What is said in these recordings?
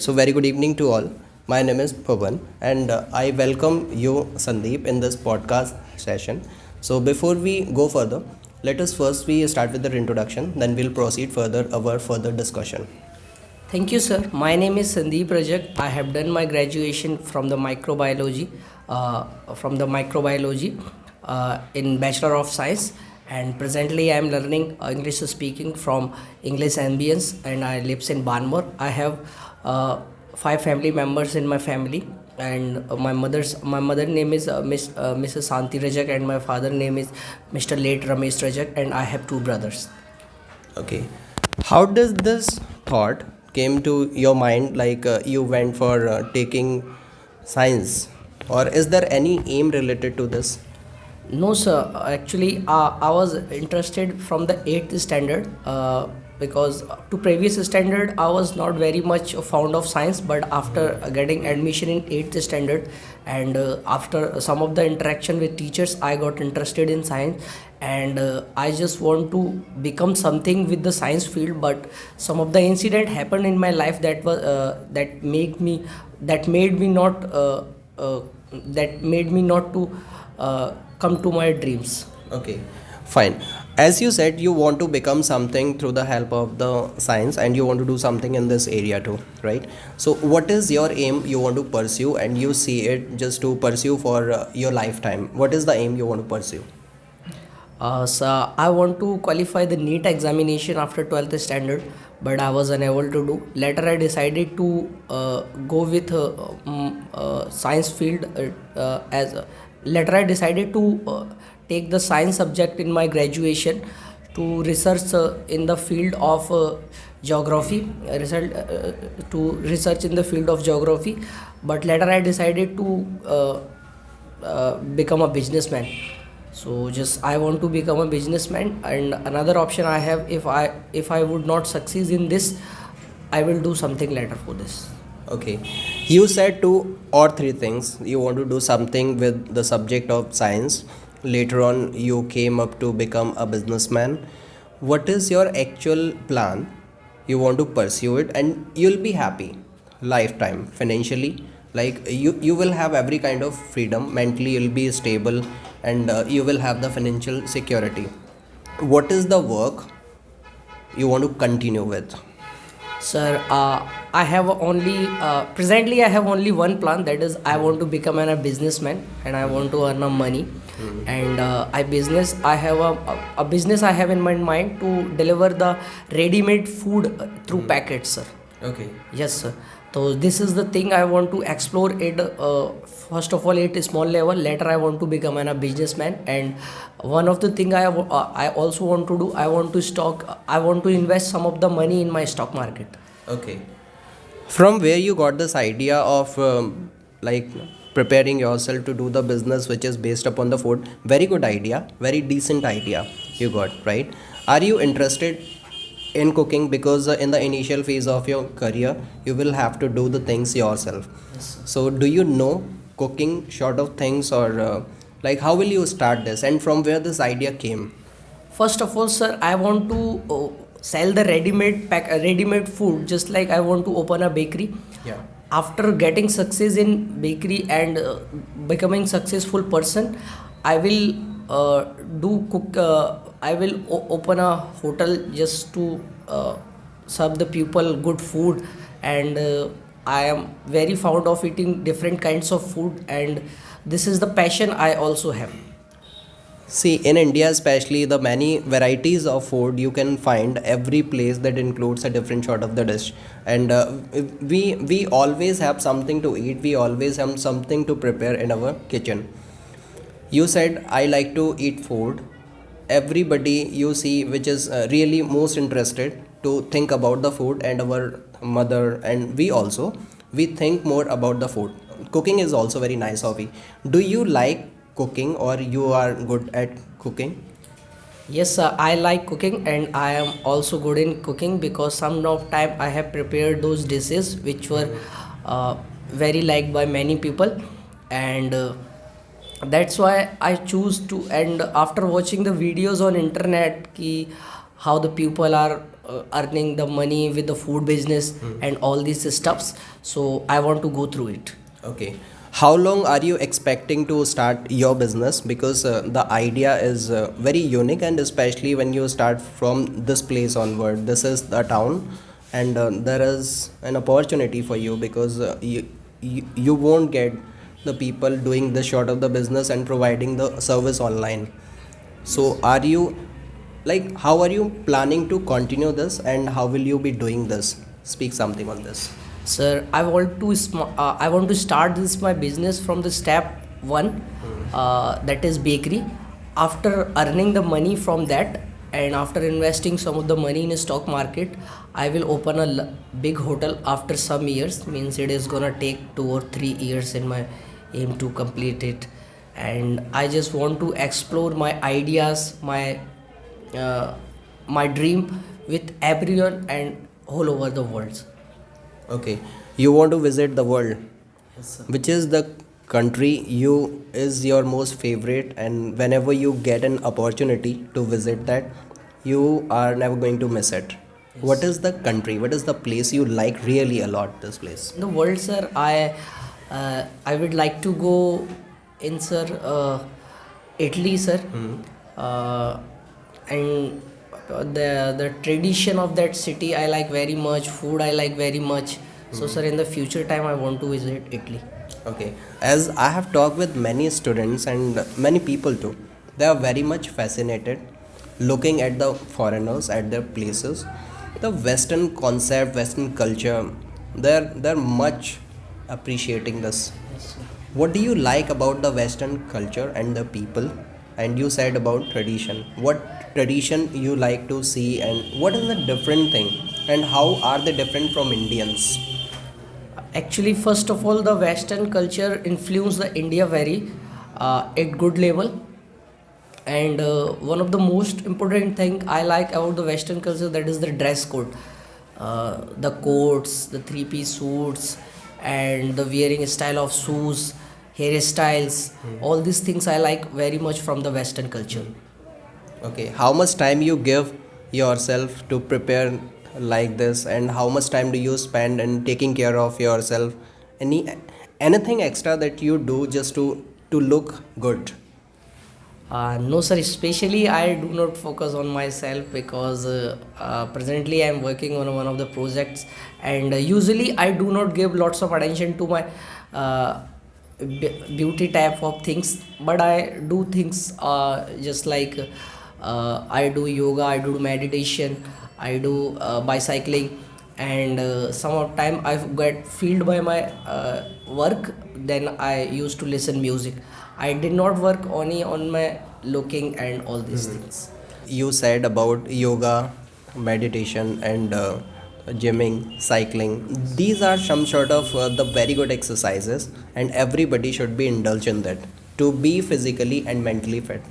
So, very good evening to all. My name is Pavan, and I welcome you, Sandeep, in this podcast session. So, before we go further, let us first we start with the introduction. Then we'll proceed further our further discussion. Thank you, sir. My name is Sandeep Rajak. I have done my graduation from the microbiology, in Bachelor of Science, and presently I am learning English speaking from English Ambience, and I lives in Banmore. I have five family members in my family, and my mother name is Mrs. Santi Rajak, and my father name is Mr. Late Ramesh Rajak, and I have two brothers. Okay. How does this thought came to your mind? Like you went for taking science, or is there any aim related to this? No, sir. Actually, I was interested from the 8th standard because to previous standard I was not very much fond of science. But after getting admission in 8th standard and after some of the interaction with teachers, I got interested in science, and I just want to become something with the science field. But some of the incident happened in my life that made me not to come to my dreams. Okay, fine. As you said, you want to become something through the help of the science and you want to do something in this area too, right? So, what is your aim you want to pursue and you see it just to pursue for your lifetime? What is the aim you want to pursue? So I want to qualify the NEET examination after 12th standard, but I was unable to do. Later, I decided to go with science field. Later, I decided to take the science subject in my graduation to research in the field of geography. To research in the field of geography, but later I decided to become a businessman. So just I want to become a businessman, and another option I have, if I would not succeed in this, I will do something later for this. Okay. You said two or three things. You want to do something with the subject of science. Later on, you came up to become a businessman. What is your actual plan? You want to pursue it and you'll be happy lifetime financially. Like you will have every kind of freedom. Mentally, you'll be stable and you will have the financial security. What is the work you want to continue with? Sir, I have only presently I have only one plan, that is I want to become a businessman and I want to earn money. And I have a business I have in my mind to deliver the ready-made food through packets, sir. Okay. Yes, sir. So this is the thing I want to explore it. First of all, at a small level. Later, I want to become a businessman. And one of the thing I also want to do. I want to invest some of the money in my stock market. Okay. From where you got this idea of like preparing yourself to do the business which is based upon the food? Very good idea. Very decent idea you got, right? Are you interested in cooking? Because in the initial phase of your career you will have to do the things yourself. Yes, sir. So do you know cooking sort of things, or like how will you start this and from where this idea came? First of all, sir, I want to sell the ready-made food. Just like I want to open a bakery. Yeah. After getting success in bakery and becoming successful person, I will open a hotel just to serve the people good food. And I am very fond of eating different kinds of food, and this is the passion I also have. See, in India, especially the many varieties of food you can find every place that includes a different sort of the dish, and we always have something to eat. We always have something to prepare in our kitchen. You said I like to eat food. Everybody you see, which is really most interested to think about the food, and our mother and we also we think more about the food. Cooking is also very nice hobby. Do you like cooking, or you are good at cooking? Yes, sir, I like cooking, and I am also good in cooking because some of time I have prepared those dishes which were very liked by many people, and that's why I choose to. And after watching the videos on internet, how the people are earning the money with the food business and all these stuffs. So I want to go through it. Okay. How long are you expecting to start your business? Because the idea is very unique, and especially when you start from this place onward. This is the town, and there is an opportunity for you because you won't get the people doing this sort of the business and providing the service online. So, are you like how are you planning to continue this, and how will you be doing this? Speak something on this. Sir, I want to start this my business from the step one, that is bakery. After earning the money from that, and after investing some of the money in a stock market, I will open a big hotel after some years. Means it is gonna take 2 or 3 years in my aim to complete it. And I just want to explore my ideas, uh, my dream with everyone and all over the world. Okay, you want to visit the world. Yes, sir. Which is the country you is your most favorite, and whenever you get an opportunity to visit that, you are never going to miss it. What is the country? What is the place you like really a lot? This place. In the world, sir, I would like to go in, sir, Italy, sir. uh, and the tradition of that city I like very much, food I like very much. So sir, in the future time I want to visit Italy. Okay, as I have talked with many students and many people too, they are very much fascinated looking at the foreigners at their places, the Western concept, Western culture. They're much appreciating this. Yes, sir. What do you like about the Western culture and the people? And you said about tradition. What tradition you like to see, and what is the different thing, and how are they different from Indians? Actually, first of all, the Western culture influenced the India very at good level. And one of the most important thing I like about the Western culture, that is the dress code, the coats, the three-piece suits, and the wearing style of shoes, hairstyles. All these things I like very much from the Western culture. Okay, how much time you give yourself to prepare like this, and how much time do you spend in taking care of yourself? Anything extra that you do just to look good? No, sir. Especially, I do not focus on myself because presently I am working on one of the projects, and usually I do not give lots of attention to my beauty type of things. But I do things just like I do yoga, I do meditation, I do bicycling, and some of time I get filled by my work. Then I used to listen music. I did not work only on my looking and all these things. You said about yoga, meditation, and gymming, cycling. These are some sort of the very good exercises, and everybody should be indulged in that to be physically and mentally fit.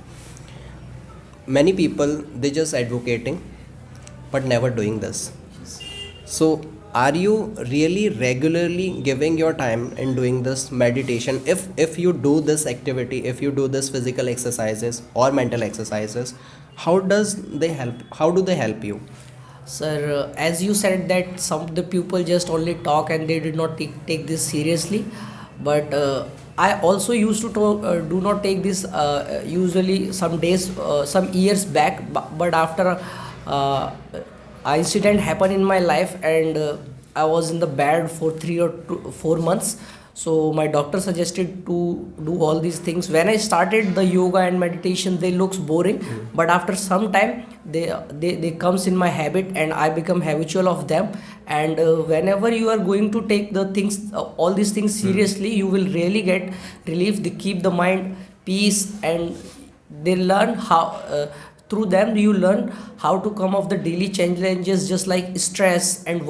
Many people they just advocating but never doing this. So, are you really regularly giving your time in doing this meditation? If you do this activity, if you do this physical exercises or mental exercises, how does they help? How do they help you? Sir, as you said that some of the people just only talk and they did not take this seriously, but I also used to do not take this usually some days, some years back, but after a incident happened in my life, and I was in the bed for 3 or 4 months. So my doctor suggested to do all these things. When I started the yoga and meditation, they looks boring, but after some time they comes in my habit, and I become habitual of them. And whenever you are going to take the things, all these things seriously, you will really get relief. They keep the mind peace, and they learn how. Through them you learn how to come off the daily challenges, just like stress and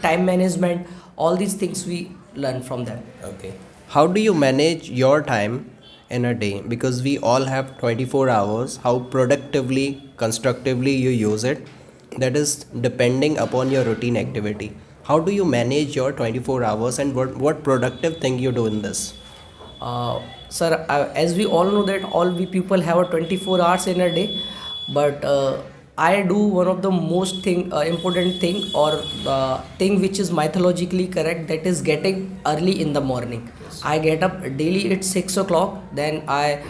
time management. All these things we learn from them. Okay. How do you manage your time in a day? Because we all have 24 hours. How productively, constructively you use it, that is depending upon your routine activity. How do you manage your 24 hours, and what productive thing you do in this? Sir, as we all know that all we people have a 24 hours in a day, but I do one of the most important thing, or the thing which is mythologically correct, that is getting early in the morning. I get up daily at 6 o'clock, then I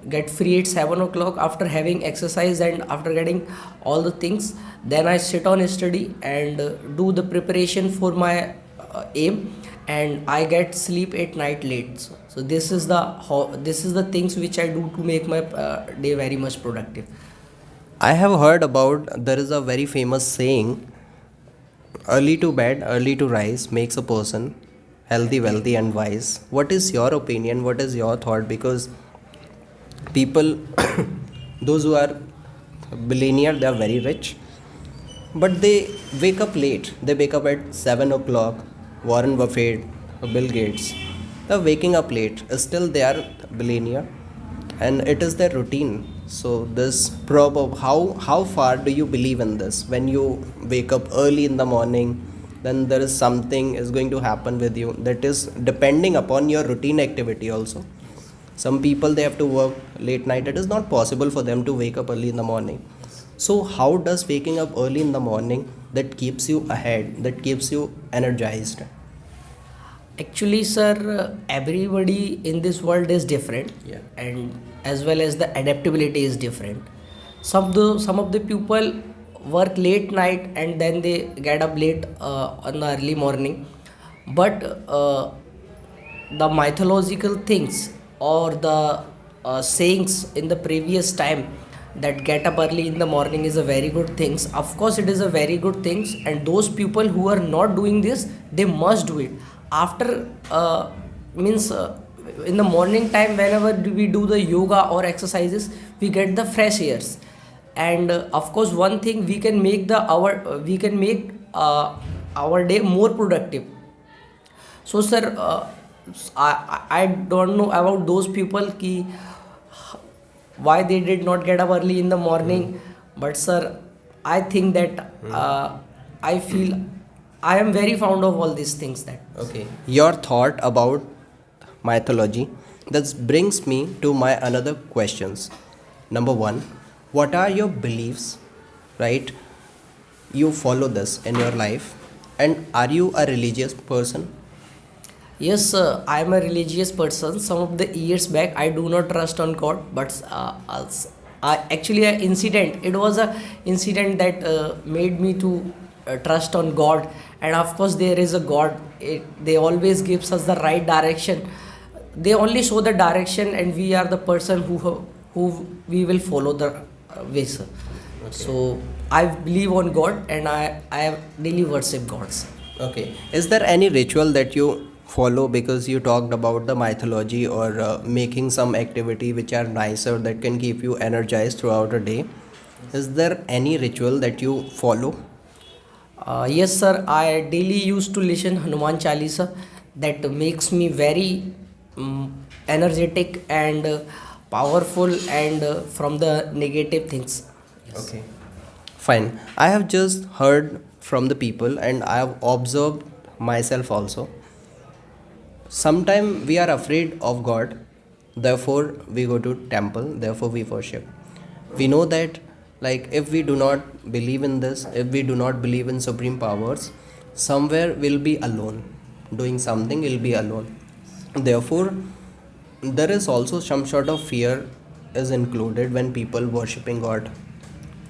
get free at 7 o'clock after having exercise and after getting all the things. Then I sit on study and do the preparation for my aim, and I get sleep at night late. So this is the things which I do to make my day very much productive. I have heard about there is a very famous saying, early to bed, early to rise makes a person healthy, wealthy, and wise. What is your opinion? What is your thought? Because people, those who are billionaire, they are very rich, but they wake up late. They wake up at 7 o'clock. Warren Buffett, Bill Gates, they're waking up late. Still, they are billionaire, and it is their routine. So this probe of how far do you believe in this? When you wake up early in the morning, then there is something is going to happen with you that is depending upon your routine activity also. Some people, they have to work late night. It is not possible for them to wake up early in the morning. So how does waking up early in the morning that keeps you ahead, that keeps you energized? Actually, sir, everybody in this world is different, Yeah. and as well as the adaptability is different. Some of the people work late night and then they get up late on the early morning, but the mythological things, or the sayings in the previous time, that get up early in the morning is a very good things. Of course, it is a very good things, and those people who are not doing this, they must do it after means in the morning time. Whenever we do the yoga or exercises, we get the fresh airs, and of course, one thing, we can make our day more productive. So, sir, I don't know about those people ki why they did not get up early in the morning, but sir, I think that I feel I am very fond of all these things. That Okay. Your thought about mythology. That brings me to my another questions. Number one, what are your beliefs? Right? You follow this in your life, and are you a religious person? yes, I am a religious person. Some of the years back, I do not trust on God, but actually, a incident. It was a incident that made me to trust on God, and of course, there is a God. They always gives us the right direction. They only show the direction, and we are the person who we will follow the way, sir. So I believe on God, and I daily worship gods. Okay. Is there any ritual that you follow, because you talked about the mythology, or making some activity which are nicer that can keep you energized throughout a day? Is there any ritual that you follow? Yes, sir. I daily used to listen Hanuman Chalisa. That makes me very energetic and powerful, and from the negative things. Yes. Okay. Fine. I have just heard from the people, and I have observed myself also. Sometimes we are afraid of God, therefore we go to temple, therefore we worship. We know that, like, if we do not believe in this, if we do not believe in supreme powers, somewhere we'll be alone. Doing something, we'll be alone. Therefore, there is also some sort of fear is included when people worshipping God.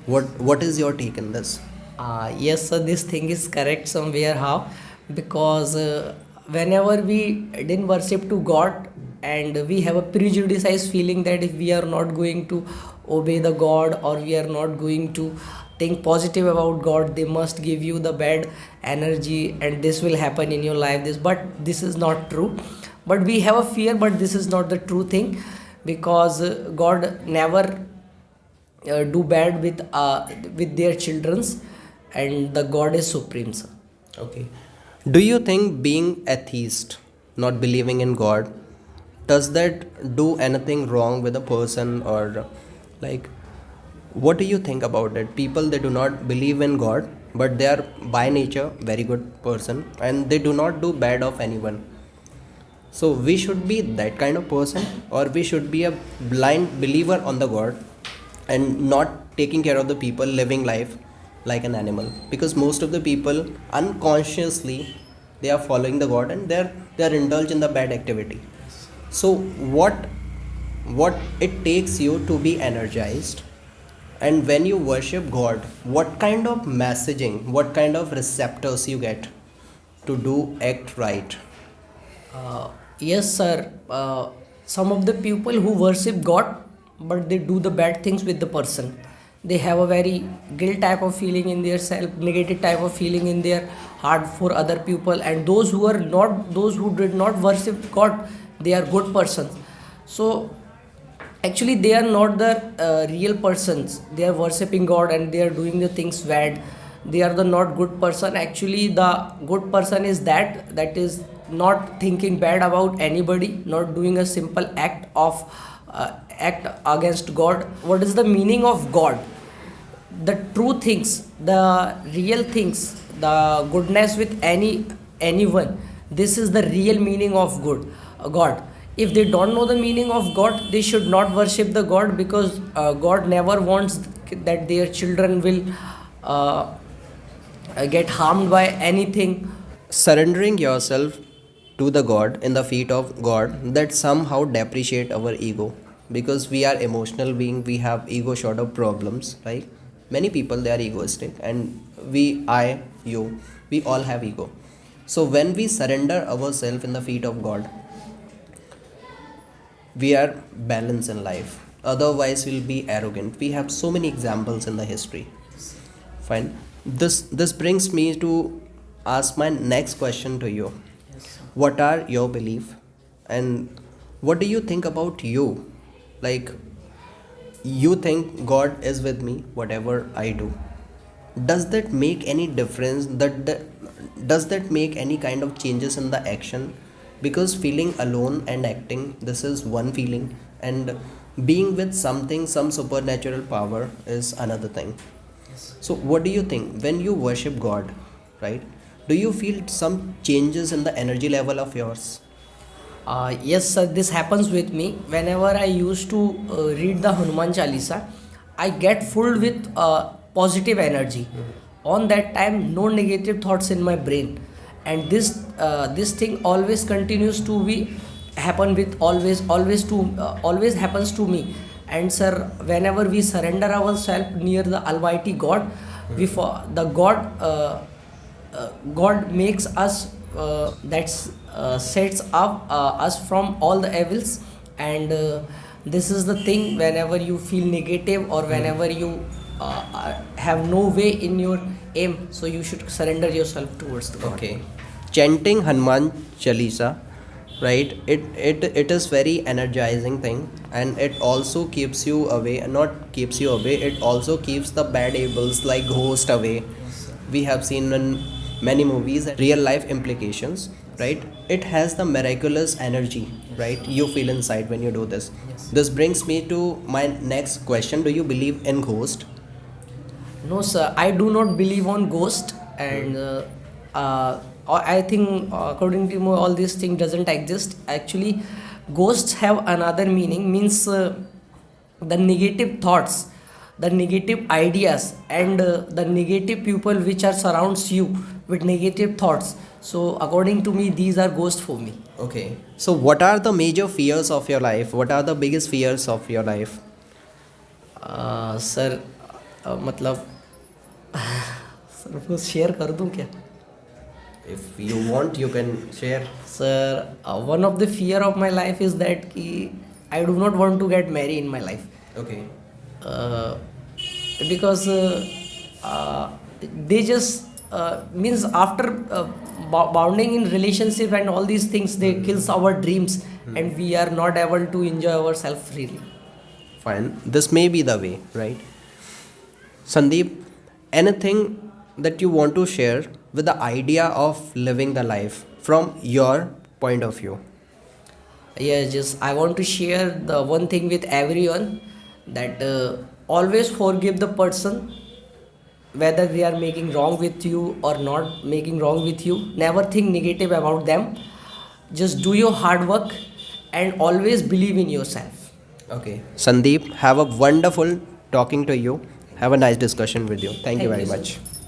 What is your take in this? Yes, sir, this thing is correct somewhere. How? Because whenever we didn't worship to God, and we have a prejudiced feeling that if we are not going to obey the God, or we are not going to think positive about God, they must give you the bad energy, and this will happen in your life. This is not true. But we have a fear, but this is not the true thing, because God never do bad with their childrens, and the God is supreme, sir. Okay. Do you think being atheist, not believing in God, does that do anything wrong with a person, or like, what do you think about it? People, they do not believe in God, but they are by nature very good person, and they do not do bad of anyone. So we should be that kind of person, or we should be a blind believer on the God and not taking care of the people living life like an animal, because most of the people unconsciously they are following the god and they are indulged in the bad activity. So what it takes you to be energized, and when you worship god, what kind of messaging, what kind of receptors you get to do act right? Yes, sir. Some of the people who worship God, but they do the bad things with the person. They have a very guilt type of feeling in their self, negative type of feeling in their heart for other people. And those who did not worship God, they are good persons. So actually they are not the real persons. They are worshipping god and they are doing the things bad. They are the not good person. Actually the good person is that is not thinking bad about anybody, not doing a simple act against god. What is the meaning of god? The true things, the real things, the goodness with anyone. This is the real meaning of god. If they don't know the meaning of god, they should not worship the god, because god never wants that their children will get harmed by anything. Surrendering yourself to the god in the feet of god, that somehow depreciate our ego, because we are emotional being, we have ego sort of problems, right? Many people they are egoistic, and we all have ego. So when we surrender ourselves in the feet of god, we are balanced in life, otherwise we'll be arrogant. We have so many examples in the history. Fine. This brings me to ask my next question to you. What are your belief, and what do you think about you? Like, you think god is with me whatever I do. Does that make any difference? Does that make any kind of changes in the action? Because feeling alone and acting, this is one feeling, and being with something, some supernatural power, is another thing. So what do you think when you worship god, right? Do you feel some changes in the energy level of yours? Yes, sir, this happens with me. Whenever I used to read the Hanuman Chalisa, I get full with positive energy. On that time, no negative thoughts in my brain, and this thing always continues to be happen with always happens to me. And sir, whenever we surrender ourselves near the Almighty God, the God makes us sets up us from all the evils. And this is the thing, whenever you feel negative or whenever you have no way in your aim, so you should surrender yourself towards the God. Okay. Chanting Hanuman Chalisa, right? It is very energizing thing, and it also keeps you away. Not keeps you away. It also keeps the bad evils like ghost away. We have seen in many movies real life implications, right? It has the miraculous energy, right? You feel inside when you do this. This brings me to my next question. Do you believe in ghost? No, sir, I do not believe on ghost, and I think according to me, all these things doesn't exist. Actually, ghosts have another meaning. Means the negative thoughts, the negative ideas, and the negative people which are surrounds you with negative thoughts. So according to me, these are ghosts for me. Okay. So what are the major fears of your life? What are the biggest fears of your life? Sir मतलब sir वो share कर दूं क्या? If you want, you can share. Sir, one of the fear of my life is that ki I do not want to get married in my life. Okay. uh, because they just means after bounding in relationship and all these things, they kills our dreams, and we are not able to enjoy ourselves freely. Fine. This may be the way, right? Sandeep, anything that you want to share with the idea of living the life from your point of view? Yeah, just I want to share the one thing with everyone, that always forgive the person, whether they are making wrong with you or not making wrong with you. Never think negative about them. Just do your hard work and always believe in yourself. Okay. Sandeep, have a wonderful talking to you. have a nice discussion with you. Thank you Thank very you, sir. much.